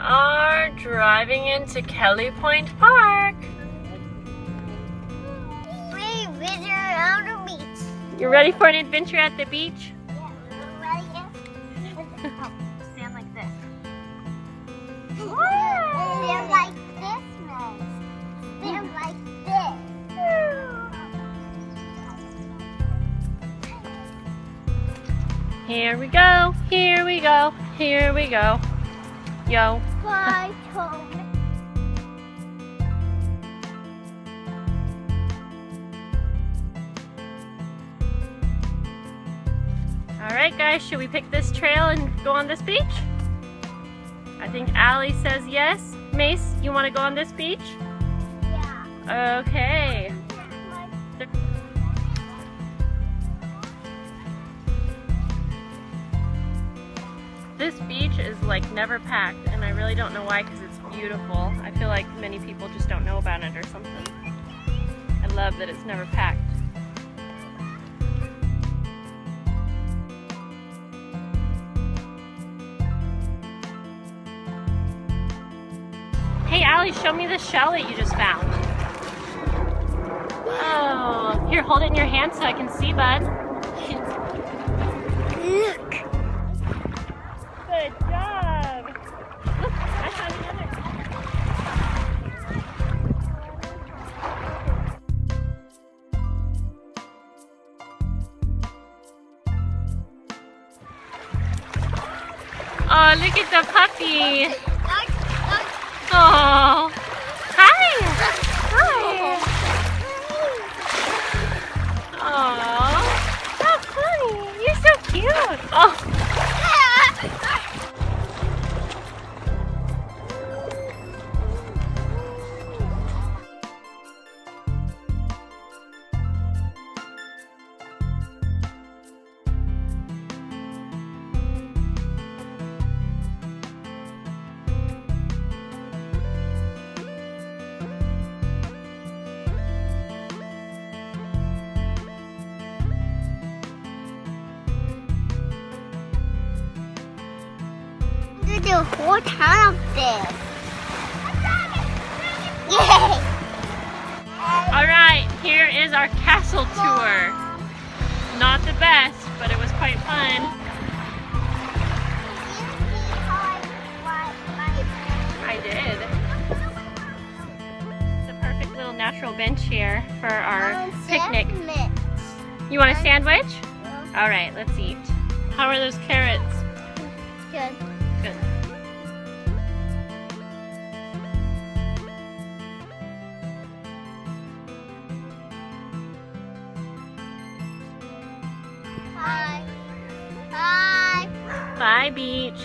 are driving into Kelly Point Park. We visit on the beach. You ready for an adventure at the beach? Yeah, ready? Stand like this. Stand like this, man. Stand like this. Here we go, here we go, here we go. Yo. Bye, Tom. Alright guys, should we pick this trail and go on this beach? I think Allie says yes. Mace, you want to go on this beach? Yeah. Okay. This beach is like never packed, and I really don't know why, because it's beautiful. I feel like many people just don't know about it or something. I love that it's never packed. Hey Allie, show me the shell that you just found. Oh, here, hold it in your hand so I can see, bud. Look. Good job. Look, I found another. Oh, look at the puppy. Oh, hi. Hi. Oh, so funny. You're so cute. Oh. Do a whole ton of this. Yay! Alright, here is our castle tour. Not the best, but it was quite fun. I did. It's a perfect little natural bench here for our picnic. You want a sandwich? Alright, let's eat. How are those carrots? Good. Good. Bye. Bye. Bye, beach.